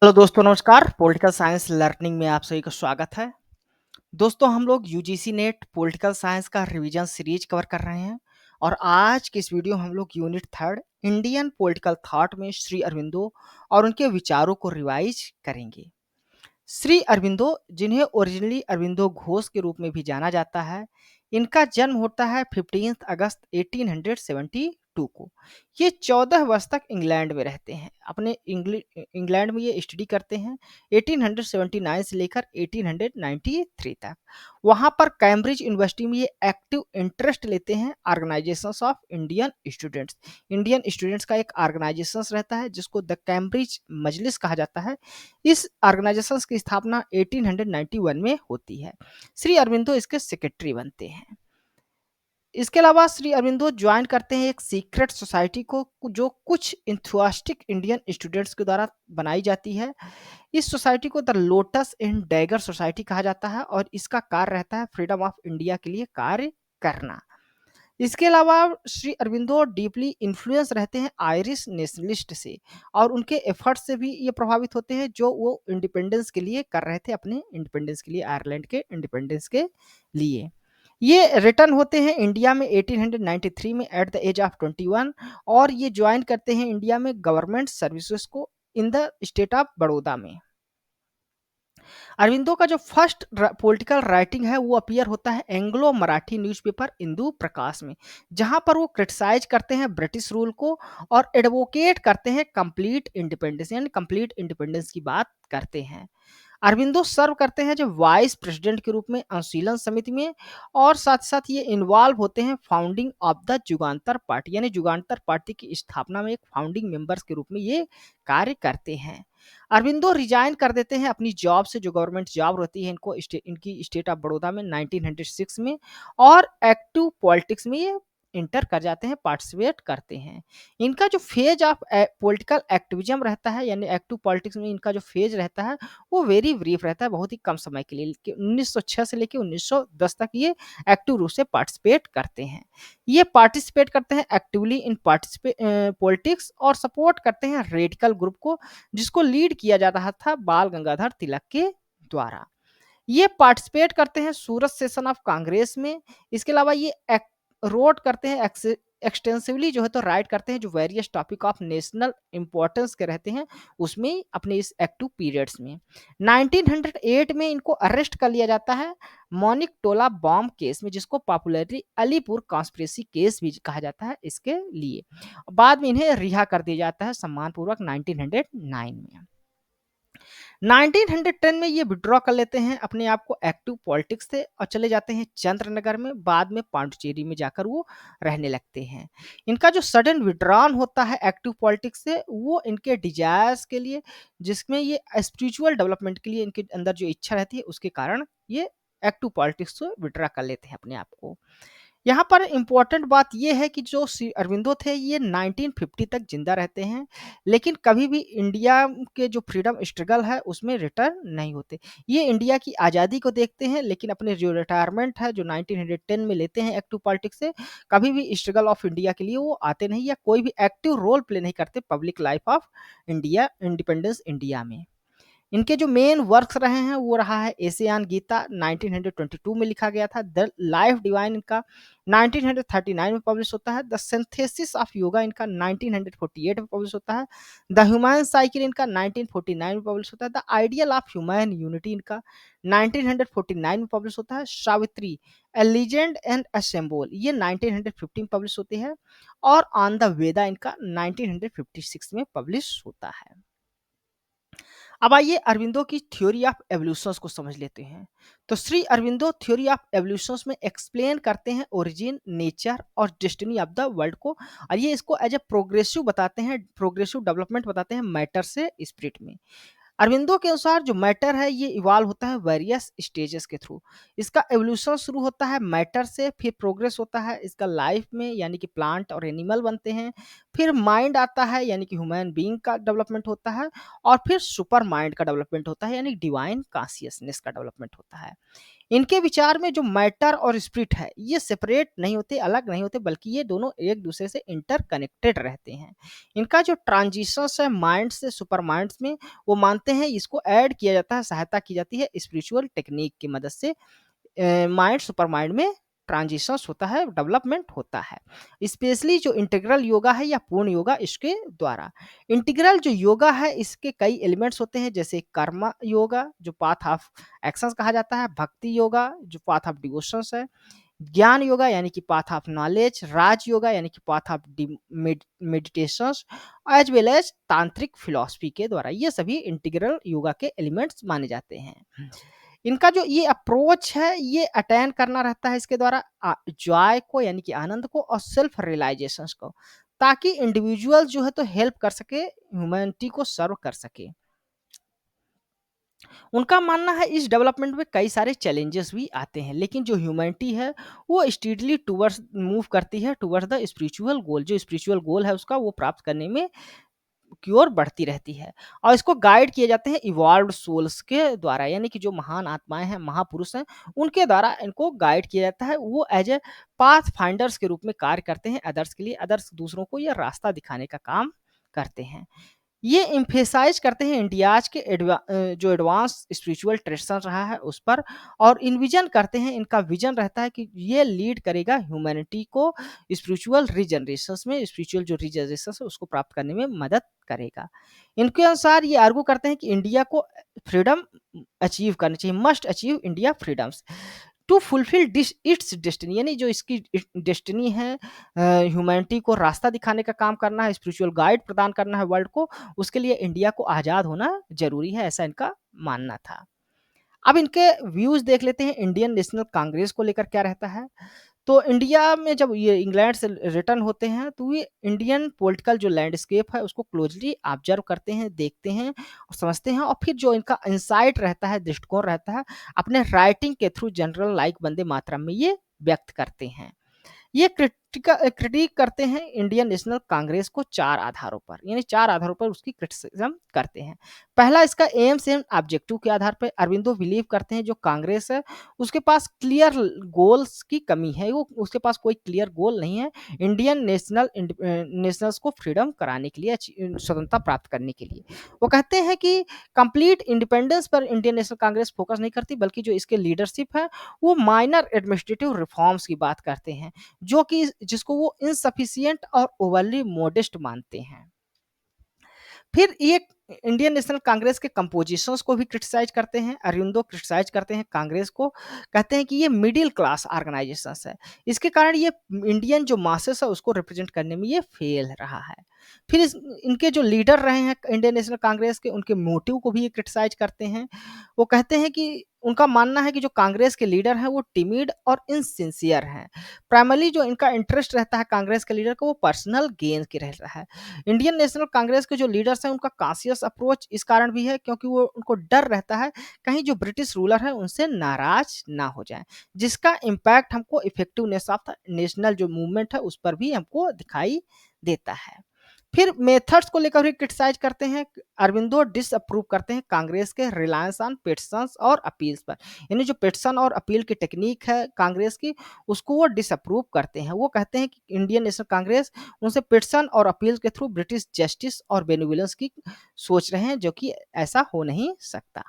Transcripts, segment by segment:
Hello दोस्तों नमस्कार। Political science learning में आप सभी का स्वागत है। दोस्तों हम लोग यूजीसी नेट पॉलिटिकल साइंस का रिवीजन सीरीज कवर कर रहे हैं और आज की इस वीडियो में हम लोग unit third Indian political thought में श्री अरविंदो और उनके विचारों को रिवाइज करेंगे। श्री अरविंदो, जिन्हें ओरिजिनली अरविंदो घोष के रूप में भी जाना जाता है, इनका जन्म होता है 15 अगस्त 1872 को। ये 14 वर्ष तक इंग्लैंड में रहते हैं। अपने इंग्लैंड में ये स्टडी करते हैं 1879 से लेकर 1893 तक। वहाँ पर कैम्ब्रिज यूनिवर्सिटी में ये एक्टिव इंटरेस्ट लेते हैं organisations of Indian students. Indian students का एक ऑर्गेनाइजेशन रहता है जिसको द कैम्ब्रिज मजलिस कहा जाता है। इस ऑर्गेनाइजेशन की स्थापना 1891 में होती है। श्री अरविंदो इसके सेक्रेटरी बनते हैं। इसके अलावा श्री अरविंदो ज्वाइन करते हैं एक सीक्रेट सोसाइटी को जो कुछ इंथुआस्टिक इंडियन स्टूडेंट्स के द्वारा बनाई जाती है। इस सोसाइटी को the lotus and dagger society कहा जाता है और इसका कार्य रहता है फ्रीडम ऑफ इंडिया के लिए कार्य करना। इसके अलावा श्री अरविंदो डीपली इन्फ्लुएंस रहते हैं आयरिश नेशनलिस्ट से और उनके एफर्ट से भी ये प्रभावित होते हैं जो वो इंडिपेंडेंस के लिए कर रहे थे, अपने इंडिपेंडेंस के लिए, आयरलैंड के इंडिपेंडेंस के लिए। ये रिटर्न होते हैं इंडिया में 1893 में एट द एज ऑफ 21 और ये ज्वाइन करते हैं इंडिया में गवर्नमेंट सर्विसेज को in the state of Baroda में। अरविंदो का जो फर्स्ट पॉलिटिकल राइटिंग है वो अपीयर होता है एंग्लो मराठी न्यूज़पेपर इंदू प्रकाश में, जहां पर वो क्रिटिसाइज करते हैं ब्रिटिश रूल को और एडवोकेट करते हैं कंप्लीट इंडिपेंडेंस, यानी कंप्लीट इंडिपेंडेंस की बात करते हैं। अरविंदो सर्व करते हैं जो वाइस प्रेसिडेंट के रूप में अनुशीलन समिति में और साथ साथ ये इन्वॉल्व होते हैं founding of the Jugantar party, यानी जुगांतर पार्टी की स्थापना में एक फाउंडिंग मेंबर्स के रूप में ये कार्य करते हैं। अरविंदो रिजाइन कर देते हैं अपनी जॉब से, जो गवर्नमेंट जॉब रहती है इनकी स्टेट ऑफ बड़ौदा में 1906 में, और एक्टिव पॉलिटिक्स में ये इंटर कर जाते हैं, पार्टिसिपेट करते हैं। इनका जो फेज ऑफ पॉलिटिकल एक्टिविज्म रहता है, यानी एक्टिव पॉलिटिक्स में इनका जो फेज रहता है वो वेरी ब्रीफ रहता है, बहुत ही कम समय के लिए। 1906 से लेकर 1910 तक ये एक्टिव रूप से पार्टिसिपेट करते हैं। ये पार्टिसिपेट करते हैं एक्टिवली इन पॉलिटिक्स और सपोर्ट करते हैं रेडिकल ग्रुप को, जिसको लीड किया जा रहा था बाल गंगाधर तिलक के द्वारा। ये पार्टिसिपेट करते हैं सूरत सेशन ऑफ कांग्रेस में। इसके अलावा ये रोड करते हैं एक्सटेंसिवली, जो है तो राइट करते हैं जो various topic of national importance के रहते हैं उसमें, अपने इस एक्टिव पीरियड्स में। 1908 में इनको अरेस्ट कर लिया जाता है मॉनिक टोला बॉम्ब केस में, जिसको पॉपुलरली अलीपुर कॉन्स्पिरेसी केस भी कहा जाता है इसके लिए। बाद में इन्हें रिहा कर दिया जाता है सम्मानपूर्वक 1909 में। 1910 में ये विड्रॉ कर लेते हैं अपने आप को एक्टिव पॉलिटिक्स से और चले जाते हैं चंद्रनगर में, बाद में पांडुचेरी में जाकर वो रहने लगते हैं। इनका जो सडन विड्रॉन होता है एक्टिव पॉलिटिक्स से, वो इनके डिजायर्स के लिए, जिसमें ये स्पिरिचुअल डेवलपमेंट के लिए इनके अंदर जो इच्छा रहती है उसके कारण ये एक्टिव पॉलिटिक्स से विड्रॉ कर लेते हैं अपने आप को। यहाँ पर इम्पोर्टेंट बात ये है कि जो श्री अरविंदो थे ये 1950 तक जिंदा रहते हैं, लेकिन कभी भी इंडिया के जो फ्रीडम स्ट्रगल है उसमें रिटर्न नहीं होते। ये इंडिया की आज़ादी को देखते हैं, लेकिन अपने जो रिटायरमेंट है जो 1910 में लेते हैं एक्टिव पॉलिटिक्स से, कभी भी स्ट्रगल ऑफ इंडिया के लिए वो आते नहीं या कोई भी एक्टिव रोल प्ले नहीं करते public life of India, independence India में। इनके जो मेन वर्क्स रहे हैं वो रहा है एशियान गीता 1922 में लिखा गया था, द लाइफ डिवाइन इनका 1939 में पब्लिश होता है, द सिंथेसिस ऑफ योगा इनका 1948 में पब्लिश होता है, द ह्यूमन साइकिल इनका 1949 में पब्लिश होता है, the ideal of human unity इनका 1949 में पब्लिश होता है, सावित्री ए लीजेंड एंड अ सिंबल ये 1915 में पब्लिश होती है, और ऑन द वेदा इनका 1956 में पब्लिश होता है। अब आइए अरविंदो की थ्योरी ऑफ एवोल्यूशंस को समझ लेते हैं। तो Shri Aurobindo theory of evolutions में एक्सप्लेन करते हैं ओरिजिन, नेचर और डेस्टिनी ऑफ द वर्ल्ड को, और ये इसको एज ए प्रोग्रेसिव बताते हैं, प्रोग्रेसिव डेवलपमेंट बताते हैं मैटर से स्पिरिट में। अरविंदो के अनुसार जो मैटर है ये इवॉल्व होता है वेरियस स्टेजेस के थ्रू। इसका एवोल्यूशन शुरू होता है मैटर से, फिर प्रोग्रेस होता है इसका लाइफ में, यानी कि प्लांट और एनिमल बनते हैं, फिर माइंड आता है यानी कि ह्यूमन बीइंग का डेवलपमेंट होता है, और फिर सुपर माइंड का डेवलपमेंट होता है यानी डिवाइन कॉन्शियसनेस का डेवलपमेंट होता है। इनके विचार में जो मैटर और स्पिरिट है, ये सेपरेट नहीं होते, अलग नहीं होते, बल्कि ये दोनों एक दूसरे से इंटरकनेक्टेड रहते हैं। इनका जो ट्रांजिशंस है माइंड से सुपर माइंड्स में, वो मानते हैं इसको ऐड किया जाता है, सहायता की जाती है स्पिरिचुअल टेक्निक की मदद से। माइंड सुपर माइंड में ट्रांजिशंस होता है, डेवलपमेंट होता है, स्पेशली जो इंटीग्रल योगा है या पूर्ण योगा इसके द्वारा। इंटीग्रल जो योगा है इसके कई एलिमेंट्स होते हैं, जैसे कर्म योगा जो पाथ ऑफ एक्शंस कहा जाता है, भक्ति योगा जो पाथ ऑफ डिवोशंस है, ज्ञान योगा यानी कि पाथ ऑफ नॉलेज, राज योगा यानी कि path of meditations, as well as tantric philosophy के द्वारा। ये सभी इंटीग्रल योगा के एलिमेंट्स माने जाते हैं। इनका जो ये अप्रोच है ये अटेन करना रहता है इसके द्वारा जॉय को यानी कि आनंद को और सेल्फ रियलाइजेशन को, ताकि इंडिविजुअल जो है तो हेल्प कर सके, ह्यूमैनिटी को सर्व कर सके। उनका मानना है इस डेवलपमेंट में कई सारे चैलेंजेस भी आते हैं, लेकिन जो ह्यूमैनिटी है वो स्टीडली टूवर्ड्स मूव करती है टूवर्ड्स द स्पिरिचुअल गोल। जो स्पिरिचुअल गोल है उसका वो प्राप्त करने में की ओर बढ़ती रहती है, और इसको गाइड किए जाते हैं इवॉल्व्ड सोल्स के द्वारा, यानी कि जो महान आत्माएं हैं, महापुरुष हैं, उनके द्वारा इनको गाइड किया जाता है। वो एज ए पाथ फाइंडर्स के रूप में कार्य करते हैं अदर्स के लिए, अदर्स दूसरों को ये रास्ता दिखाने का काम करते हैं। ये एम्फेसाइज करते हैं इंडियाज के जो एडवांस स्पिरिचुअल ट्रेडिशन रहा है उस पर, और इन्विजन करते हैं, इनका विजन रहता है कि ये लीड करेगा ह्यूमैनिटी को स्पिरिचुअल रीजनरेशन में, स्पिरिचुअल जो रीजनरेशन है उसको प्राप्त करने में मदद करेगा। इनके अनुसार ये आर्गू करते हैं कि इंडिया को फ्रीडम अचीव करनी चाहिए, must achieve India freedoms to fulfil its destiny, यानी जो इसकी डेस्टिनी है ह्यूमैनिटी को रास्ता दिखाने का काम करना है, स्पिरिचुअल गाइड प्रदान करना है वर्ल्ड को, उसके लिए इंडिया को आज़ाद होना जरूरी है, ऐसा इनका मानना था। अब इनके व्यूज देख लेते हैं इंडियन नेशनल कांग्रेस को लेकर क्या रहता है। तो इंडिया में जब ये इंग्लैंड से रिटर्न होते हैं तो ये इंडियन पॉलिटिकल जो लैंडस्केप है उसको क्लोजली ऑब्जर्व करते हैं, देखते हैं और समझते हैं, और फिर जो इनका इंसाइट रहता है, दृष्टिकोण रहता है, अपने राइटिंग के through general like Vande Mataram में ये व्यक्त करते हैं। ये क्रिटिक करते हैं इंडियन नेशनल कांग्रेस को 4 आधारों पर, यानी 4 आधारों पर उसकी क्रिटिसिज्म करते हैं। पहला इसका एम्स एंड ऑब्जेक्टिव के आधार पर अरविंदो बिलीव करते हैं जो कांग्रेस है उसके पास क्लियर गोल्स की कमी है, वो उसके पास कोई क्लियर गोल नहीं है इंडियन नेशनल्स को फ्रीडम कराने के लिए, स्वतंत्रता प्राप्त करने के लिए। वो कहते हैं कि कंप्लीट इंडिपेंडेंस पर इंडियन नेशनल कांग्रेस फोकस नहीं करती, बल्कि जो इसके लीडरशिप है वो माइनर एडमिनिस्ट्रेटिव रिफॉर्म्स की बात करते हैं, जो कि जिसको वो इनसफिशिएंट और ओवरली मॉडेस्ट मानते हैं। फिर ये इंडियन नेशनल कांग्रेस के कंपोजिशंस को भी क्रिटिसाइज करते हैं, अरविंदो क्रिटिसाइज करते हैं कांग्रेस को, कहते हैं कि ये मिडिल क्लास ऑर्गेनाइजेशंस है, इसके कारण ये इंडियन जो मासेस है उसको रिप्रेजेंट करने में ये फेल रहा है। फिर इनके जो लीडर रहे हैं इंडियन नेशनल कांग्रेस के, उनके मोटिव को भी ये क्रिटिसाइज करते हैं। वो कहते हैं कि उनका मानना है कि जो कांग्रेस के लीडर हैं वो टिमिड और इनसिंसियर हैं। प्राइमरली जो इनका इंटरेस्ट रहता है कांग्रेस के लीडर को वो पर्सनल गेन की रहता है। इंडियन नेशनल कांग्रेस के जो लीडर्स हैं उनका कॉन्शियस अप्रोच इस कारण भी है क्योंकि वो उनको डर रहता है कहीं जो ब्रिटिश रूलर है उनसे नाराज ना हो जाए, जिसका इम्पैक्ट हमको इफेक्टिवनेस ऑफ द नेशनल जो मूवमेंट है उस पर भी हमको दिखाई देता है। फिर मेथड्स को लेकर भी क्रिटिसाइज करते हैं, अरविंदो डिसअप्रूव करते हैं कांग्रेस के रिलायंस ऑन पिटिशंस और अपील्स पर, यानी जो पिटिशन और अपील की टेक्निक है कांग्रेस की उसको वो डिसअप्रूव करते हैं। वो कहते हैं कि इंडियन नेशनल कांग्रेस उनसे पिटिशन और अपील के थ्रू ब्रिटिश जस्टिस और बेनिवोलेंस की सोच रहे हैं, जो कि ऐसा हो नहीं सकता।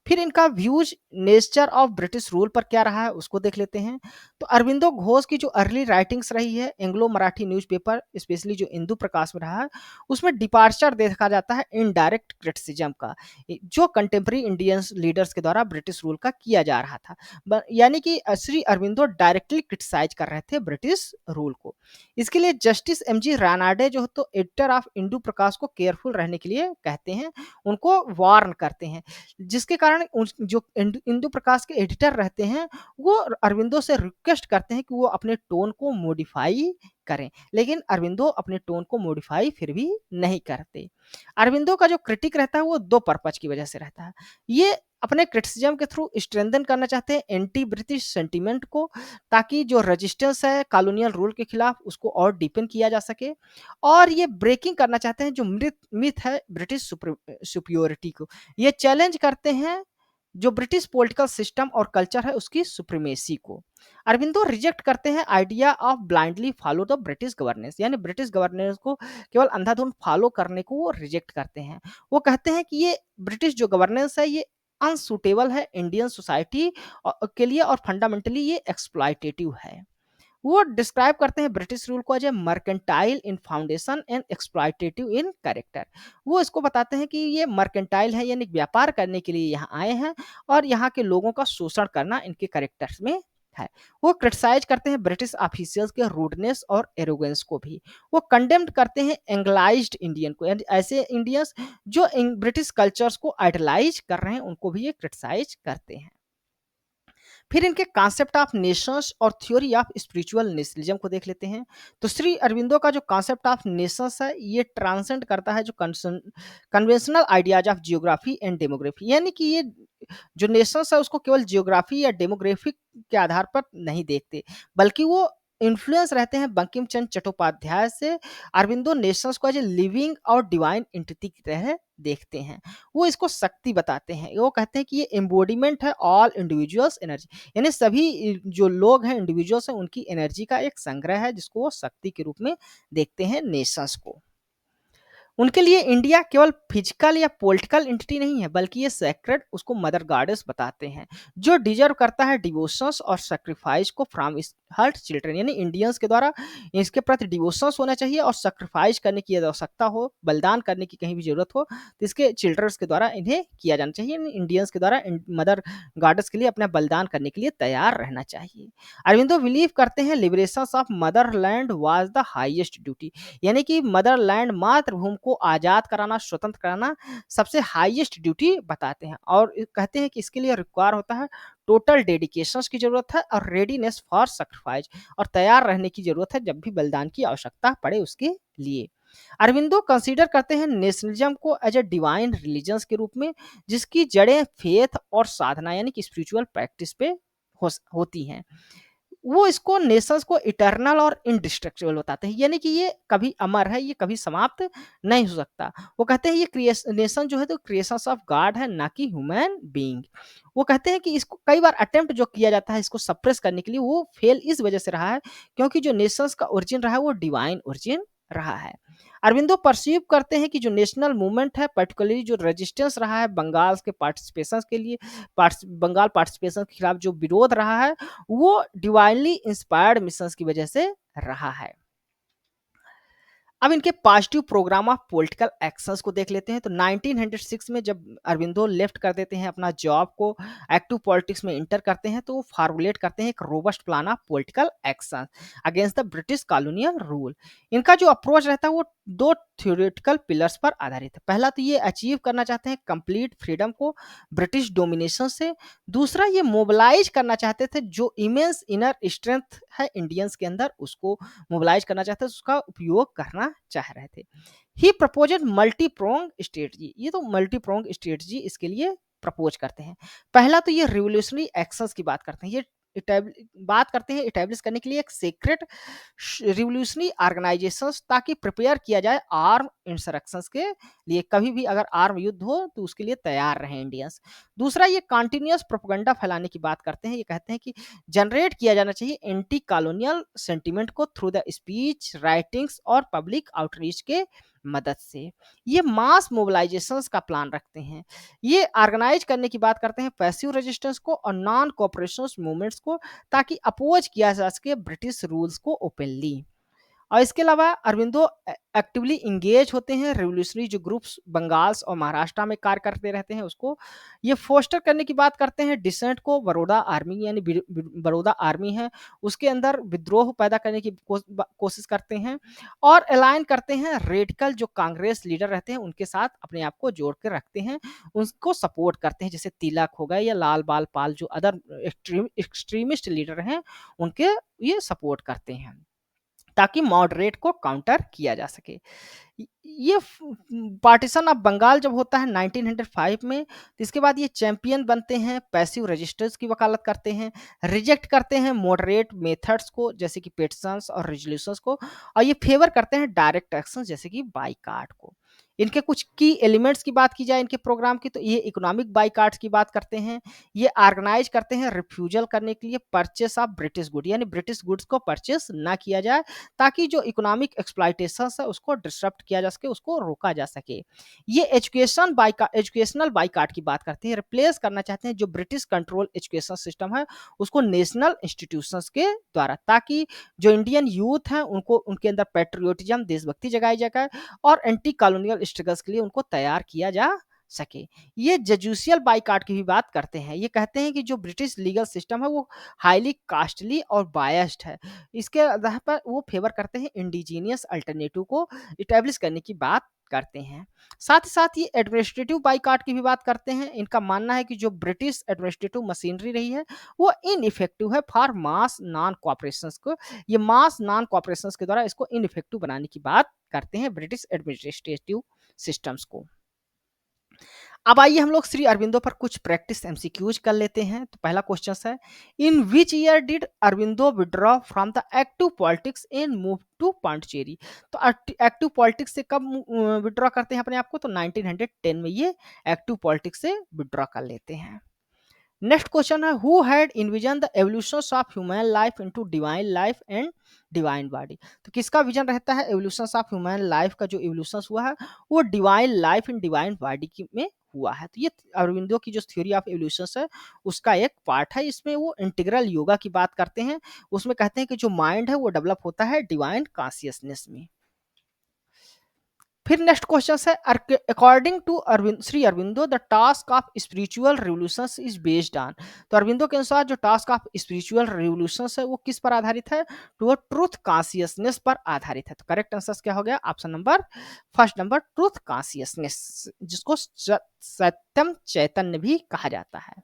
फिर इनका views nature of British rule पर क्या रहा है उसको देख लेते हैं। तो अरविंदो घोष की जो अर्ली राइटिंग्स रही है एंग्लो मराठी न्यूज़पेपर स्पेशली जो इंदु प्रकाश में रहा है उसमें डिपार्चर देखा जाता है इनडायरेक्ट क्रिटिसिज्म का, जो कंटेम्प्रेरी इंडियन लीडर्स के द्वारा ब्रिटिश रूल का किया जा रहा था। यानी कि श्री अरविंदो डायरेक्टली क्रिटिसाइज कर रहे थे ब्रिटिश रूल को। इसके लिए जस्टिस एम जी रानाडे जो तो एडिटर ऑफ इंदु प्रकाश को केयरफुल रहने के लिए कहते हैं, उनको वार्न करते हैं, जिसके कारण जो इंदु प्रकाश के एडिटर रहते हैं वो अरविंदो से रिक्वेस्ट करते हैं कि वो अपने टोन को मॉडिफाई करें, लेकिन अरविंदो अपने टोन को मॉडिफाई फिर भी नहीं करते। अरविंदो का जो क्रिटिक रहता है वो 2 पर्पज की वजह से रहता है। ये अपने क्रिटिसिज्म के थ्रू स्ट्रेंथन करना चाहते हैं एंटी ब्रिटिश सेंटीमेंट को, ताकि जो रेजिस्टेंस है कॉलोनियल रूल के खिलाफ उसको और डीपन किया जा सके, और ये ब्रेकिंग करना चाहते हैं जो मिथ है ब्रिटिश सुपियोरिटी को, ये चैलेंज करते हैं जो ब्रिटिश पॉलिटिकल सिस्टम और कल्चर है उसकी सुप्रीमेसी को। अरबिंदो रिजेक्ट करते हैं idea of blindly follow the British governance, यानी ब्रिटिश गवर्नेंस को केवल अंधाधुंध फॉलो करने को वो रिजेक्ट करते हैं। वो कहते हैं कि ये ब्रिटिश जो गवर्नेंस है ये अनसूटेबल है इंडियन सोसाइटी के लिए और फंडामेंटली ये एक्सप्लॉयटेटिव है। वो डिस्क्राइब करते हैं ब्रिटिश रूल को as a mercantile in foundation and exploitative in character. वो इसको बताते हैं कि ये मर्केंटाइल है, यानी व्यापार करने के लिए यहाँ आए हैं और यहाँ के लोगों का शोषण करना इनके कैरेक्टर्स में है। वो क्रिटिसाइज करते हैं ब्रिटिश ऑफिशियल्स के रूडनेस और एरोगेंस को भी। वो कंडेम्ड करते हैं एंग्लाइज्ड इंडियन को, यानी ऐसे इंडियंस जो ब्रिटिश कल्चर्स को आइडलाइज कर रहे हैं उनको भी ये क्रिटिसाइज करते हैं। फिर इनके कॉन्सेप्ट ऑफ नेशंस और थ्योरी ऑफ स्पिरिचुअल नेशनलिज्म को देख लेते हैं। तो श्री अरविंदो का जो कॉन्सेप्ट ऑफ नेशंस है ये ट्रांसेंड करता है जो conventional ideas of geography and demography, यानी कि ये जो नेशंस है उसको केवल जियोग्राफी या डेमोग्राफिक के आधार पर नहीं देखते, बल्कि वो इन्फ्लुएंस रहते हैं बंकिम चंद्र चट्टोपाध्याय से। अरविंदो नेशंस को एज ए लिविंग और डिवाइन एंटिटी की तरह देखते हैं। वो इसको शक्ति बताते हैं, वो कहते हैं कि ये एम्बॉडीमेंट है ऑल इंडिविजुअल्स एनर्जी, यानी सभी जो लोग हैं इंडिविजुअल्स हैं उनकी एनर्जी का एक संग्रह है जिसको वो शक्ति के रूप में देखते हैं नेशंस को। उनके लिए इंडिया केवल फिजिकल या पॉलिटिकल एंटिटी नहीं है, बल्कि ये सेक्रेड उसको मदर गॉडेस बताते हैं जो डिजर्व करता है डिवोशंस और सेक्रीफाइस को फ्रॉम हर्ट चिल्ड्रन, यानी इंडियंस के द्वारा इसके प्रति डिवोशंस होना चाहिए और सेक्रीफाइस करने की आवश्यकता हो, बलिदान करने की कहीं भी जरूरत हो तो इसके चिल्ड्रंस के द्वारा इन्हें किया जाना चाहिए, इंडियंस के द्वारा मदर गॉडेस के लिए अपना बलिदान करने के लिए तैयार रहना चाहिए। अरविंदो बिलीव करते हैं liberation of Motherland was the highest duty, यानी कि मदरलैंड मातृभूमि को आजाद कराना, स्वतंत्र कराना सबसे हाईएस्ट ड्यूटी बताते हैं और कहते हैं कि इसके लिए रिक्वायर होता है टोटल डेडिकेशन की जरूरत है और रेडीनेस फॉर सैक्रिफाइस, और तैयार रहने की जरूरत है जब भी बलिदान की आवश्यकता पड़े उसके लिए। अरविंदो कंसीडर करते हैं नेशनलिज्म को एज ए डिवाइन रिलीजन्स के रूप में जिसकी जड़ें फेथ और साधना यानी कि स्पिरिचुअल प्रैक्टिस पे होती हैं। वो इसको नेशंस को इटर्नल और इनडिस्ट्रक्टिबल बताते हैं, यानी कि ये कभी अमर है, ये कभी समाप्त नहीं हो सकता। वो कहते हैं ये नेशन जो है तो क्रिएशंस ऑफ गॉड है, ना कि ह्यूमन बीइंग। वो कहते हैं कि इसको कई बार अटेम्प्ट जो किया जाता है इसको सप्रेस करने के लिए वो फेल इस वजह से रहा है क्योंकि जो नेशंस का ओरिजिन रहा है वो डिवाइन ओरिजिन रहा है। अरविंदो परसीव करते हैं कि जो नेशनल मूवमेंट है पर्टिकुलरली जो रेजिस्टेंस रहा है बंगाल के पार्टिसिपेशन के लिए, बंगाल पार्टिसिपेशन के खिलाफ जो विरोध रहा है वो डिवाइनली इंस्पायर्ड मिशंस की वजह से रहा है। अब इनके positive programme of political actions को देख लेते हैं। तो 1906 में जब अरविंदो लेफ्ट कर देते हैं अपना जॉब को, एक्टिव पॉलिटिक्स में इंटर करते हैं, तो वो फॉर्मुलेट करते हैं एक robust plan of political action against the British colonial rule. इनका जो अप्रोच रहता है वो दो थ्योरेटिकल पिलर्स पर आधारित है। पहला तो ये अचीव करना चाहते हैं कंप्लीट फ्रीडम को ब्रिटिश डोमिनेशन से। दूसरा ये मोबिलाइज करना चाहते थे जो इमेंस इनर स्ट्रेंथ है इंडियंस के अंदर उसको मोबिलाइज करना चाहते थे, उसका उपयोग करना चाह रहे थे। ही प्रपोजेड मल्टी प्रोंग स्ट्रेटजी, ये तो मल्टी प्रोंग स्ट्रेटजी इसके लिए प्रपोज करते हैं। पहला तो ये रिवोल्यूशनरी एक्शंस की बात करते हैं, ये बात करते हैं इटेब्लिश करने के लिए एक सीक्रेट रिवोल्यूशनरी ऑर्गेनाइजेशंस ताकि प्रिपेयर किया जाए आर्म इंसरेक्शंस के लिए, कभी भी अगर आर्म युद्ध हो तो उसके लिए तैयार रहे इंडियंस। दूसरा ये कॉन्टिन्यूस प्रोपेगेंडा फैलाने की बात करते हैं, ये कहते हैं कि जनरेट किया जाना चाहिए एंटी कॉलोनियल सेंटिमेंट को थ्रू द स्पीच, राइटिंग्स और पब्लिक आउटरीच के मदद से। ये मास मोबिलाइजेशंस का प्लान रखते हैं। ये ऑर्गेनाइज करने की बात करते हैं पैसिव रेजिस्टेंस को और नॉन कोऑपरेशन मूवमेंट्स को ताकि अपोज किया जा सके ब्रिटिश रूल्स को ओपनली। और इसके अलावा अरविंदो एक्टिवली इंगेज होते हैं रिवोल्यूशनरी जो ग्रुप्स बंगाल और महाराष्ट्र में कार्य करते रहते हैं उसको। ये फोस्टर करने की बात करते हैं डिसेंट को, बड़ौदा आर्मी यानी बड़ौदा आर्मी है उसके अंदर विद्रोह पैदा करने की कोशिश करते हैं और अलाइन करते हैं रेडिकल जो कांग्रेस लीडर रहते हैं उनके साथ अपने आप को जोड़ कर रखते हैं, उनको सपोर्ट करते हैं, जैसे तिलक हो गए या लाल बाल पाल जो अदर एक्सट्रीमिस्ट लीडर हैं उनके ये सपोर्ट करते हैं ताकि मॉडरेट को काउंटर किया जा सके। ये पार्टीशन ऑफ बंगाल जब होता है 1905 में तो इसके बाद ये चैंपियन बनते हैं पैसिव रजिस्टर्स की वकालत करते हैं, रिजेक्ट करते हैं मॉडरेट मेथड्स को जैसे कि पेटिशंस और रेजोल्यूशंस को, और ये फेवर करते हैं डायरेक्ट एक्शन जैसे कि बाइकाट को। इनके कुछ की एलिमेंट्स की बात की जाए इनके प्रोग्राम की, तो ये इकोनॉमिक बाइकआउट्स की बात करते हैं। ये ऑर्गेनाइज करते हैं रिफ्यूजल करने के लिए परचेस ऑफ ब्रिटिश गुड, यानी ब्रिटिश गुड्स को परचेस ना किया जाए ताकि जो इकोनॉमिक एक्सप्लॉयटेशन है उसको डिसरप्ट किया जा सके, उसको रोका जा सके। ये एजुकेशनल बाइकआउट की बात करते हैं, रिप्लेस करना चाहते हैं जो ब्रिटिश कंट्रोल एजुकेशन सिस्टम है उसको नेशनल इंस्टीट्यूशंस के द्वारा, ताकि जो इंडियन यूथ हैं उनको उनके अंदर पेट्रियोटिज्म, देशभक्ति जगाई जाए और एंटी कॉलोनियल स्ट्रगल्स के लिए उनको तैयार किया जा सके। ये जजूसियल बाइकआउट की भी बात करते हैं। ये कहते हैं कि जो ब्रिटिश लीगल सिस्टम है वो हाईली कास्टली और बायस्ड है। इसके आधार पर वो फेवर करते हैं इंडिजीनियस अल्टरनेटिव को इस्टेब्लिश करने की बात करते हैं। साथ ही साथ ये एडमिनिस्ट्रेटिव बाइकआउट की भी बात करते हैं। इनका मानना है कि जो ब्रिटिश एडमिनिस्ट्रेटिव मशीनरी रही है वो इनइफेक्टिव है फॉर मास नॉन कॉपरेशंस को, ये मास नॉन कॉपरेशंस के द्वारा इसको इनइफेक्टिव बनाने की बात करते हैं ब्रिटिश एडमिनिस्ट्रेटिव सिस्टम्स को। अब आइए हम लोग श्री अरविंदो पर कुछ प्रैक्टिस एमसीक्यूज कर लेते हैं। तो पहला क्वेश्चन है, in which year did Aurobindo withdraw from the active politics and move to Pondicherry. तो एक्टिव पॉलिटिक्स से कब विड्रॉ करते हैं अपने आप को, तो 1910 में ये एक्टिव पॉलिटिक्स से विड्रॉ कर लेते हैं। नेक्स्ट क्वेश्चन है, who had invasion the evolution of human life into divine life and divine body. तो किसका विजन रहता है एवोल्यूशन ऑफ ह्यूमन लाइफ का, जो एवोल्यूशन हुआ है वो divine life in divine body में हुआ है। तो ये अरविंदो की जो थ्योरी ऑफ एवोल्यूशन है उसका एक पार्ट है। इसमें वो इंटीग्रल योगा की बात करते हैं। उसमें कहते हैं कि जो माइंड है वो डेवलप होता है डिवाइन कॉन्शियसनेस में। फिर नेक्स्ट क्वेश्चन है, according to Shri Aurobindo the task of spiritual revolution is based on. तो अरविंदो के अनुसार जो टास्क ऑफ स्पिरिचुअल रिवोल्यूशन है वो किस पर आधारित है, तो वो ट्रूथ कॉन्शियसनेस पर आधारित है। तो करेक्ट आंसर क्या हो गया, option number first number truth consciousness, जिसको सत्यम चैतन्य भी कहा जाता है।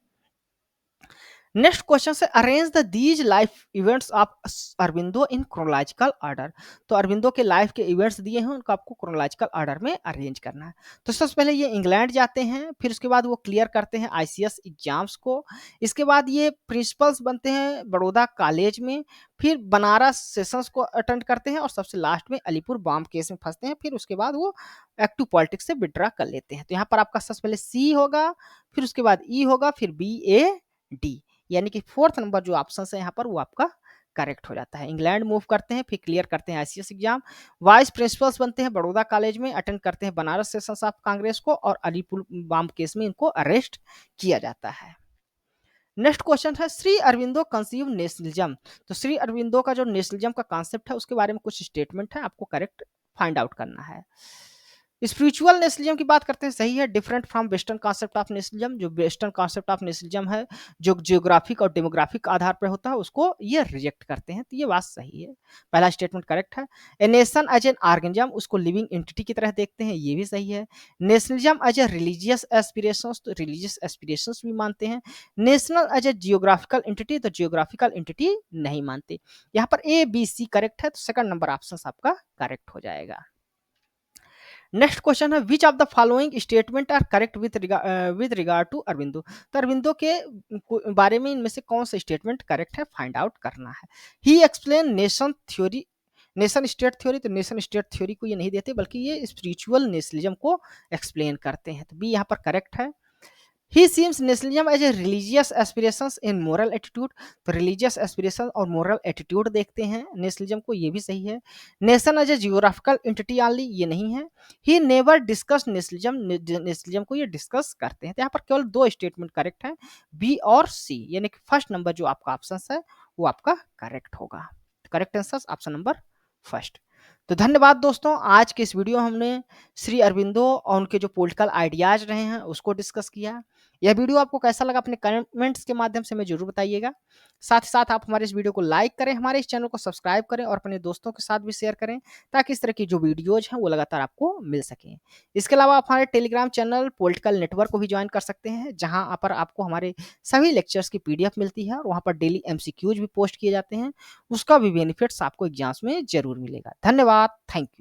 नेक्स्ट क्वेश्चन से, arrange the these life events of Aurobindo in chronological order. तो अरविंदो के लाइफ के इवेंट्स दिए हैं उनको आपको क्रोनोलॉजिकल ऑर्डर में अरेंज करना है। तो सबसे पहले ये इंग्लैंड जाते हैं, फिर उसके बाद वो क्लियर करते हैं आईसीएस एग्जाम्स को। इसके बाद ये प्रिंसिपल्स बनते हैं बड़ौदा कॉलेज में, फिर बनारस सेशंस को अटेंड करते हैं और सबसे लास्ट में अलीपुर बॉम्ब केस में फंसते हैं। फिर उसके बाद वो एक्टिव पॉलिटिक्स से विड्रॉ कर लेते हैं। तो यहाँ पर आपका सबसे पहले सी होगा, फिर उसके बाद ई होगा, फिर बी ए डी, यानी कि फोर्थ नंबर जो ऑप्शन है यहाँ पर वो आपका करेक्ट हो जाता है। इंग्लैंड मूव करते हैं, फिर क्लियर करते हैं आईसीएस एग्जाम, वाइस प्रिंसिपल्स बनते हैं बड़ौदा कॉलेज में, अटेंड करते हैं बनारस सेशंस ऑफ कांग्रेस को और अलीपुर बॉम्ब केस में इनको अरेस्ट किया जाता है। नेक्स्ट क्वेश्चन है, श्री अरविंदो कंसीव नेशनलिज्म। तो श्री अरविंदो का जो नेशनलिज्म का कॉन्सेप्ट है उसके बारे में कुछ स्टेटमेंट है, आपको करेक्ट फाइंड आउट करना है। स्पिरिचुअल नेशनलिज्म की बात करते हैं, सही है, different from western concept of nationalism. जो वेस्टर्न कॉन्सेप्ट ऑफ नेशनलिज्म है जो जियोग्राफिक और डेमोग्राफिक आधार पर होता है उसको ये रिजेक्ट करते हैं। तो ये बात सही है, पहला स्टेटमेंट करेक्ट है। A nation as an organism, उसको लिविंग एंटिटी की तरह देखते हैं, ये भी सही है। Nationalism as a religious aspirations, तो रिलीजियस एस्पिरेशंस भी मानते हैं। National as a geographical entity, तो जियोग्राफिकल एंटिटी नहीं मानते। यहाँ पर ए बी सी करेक्ट है, तो सेकंड नंबर ऑप्शन आपका करेक्ट हो जाएगा। नेक्स्ट क्वेश्चन है, which of the following statement are correct with regard to Aurobindo. तो अरविंदो के बारे में इनमें से कौन सा स्टेटमेंट करेक्ट है फाइंड आउट करना है। He explain nation theory, nation state theory, तो नेशन स्टेट थ्योरी को ये नहीं देते बल्कि ये स्पिरिचुअल नेशनलिज्म को एक्सप्लेन करते हैं। तो बी यहाँ पर करेक्ट है। He seems nationalism as a religious aspirations in moral attitude, तो religious aspiration और moral attitude देखते हैं नेशनलिज्म को, ये भी सही है। Nation as a geographical entity only, ये नहीं है। He never discuss nationalism, nationalism को ये डिस्कस करते हैं। तो यहाँ पर केवल दो स्टेटमेंट करेक्ट है, बी और सी, यानी कि फर्स्ट नंबर जो आपका ऑप्शन है वो आपका करेक्ट होगा। Correct answer option number first. तो धन्यवाद दोस्तों, आज के इस वीडियो हमने श्री अरविंदो और उनके जो पॉलिटिकल आइडियाज रहे हैं उसको डिस्कस किया। यह वीडियो आपको कैसा लगा अपने कमेंट्स के माध्यम से हमें जरूर बताइएगा। साथ ही साथ आप हमारे इस वीडियो को लाइक करें, हमारे इस चैनल को सब्सक्राइब करें और अपने दोस्तों के साथ भी शेयर करें ताकि इस तरह की जो वीडियोज हैं वो लगातार आपको मिल सकें। इसके अलावा आप हमारे टेलीग्राम चैनल पॉलिटिकल नेटवर्क को भी ज्वाइन कर सकते हैं, जहाँ पर आपको हमारे सभी लेक्चर्स की PDF मिलती है और वहाँ पर डेली MCQs भी पोस्ट किए जाते हैं। उसका भी बेनिफिट्स आपको एग्जाम्स में जरूर मिलेगा। धन्यवाद, थैंक यू।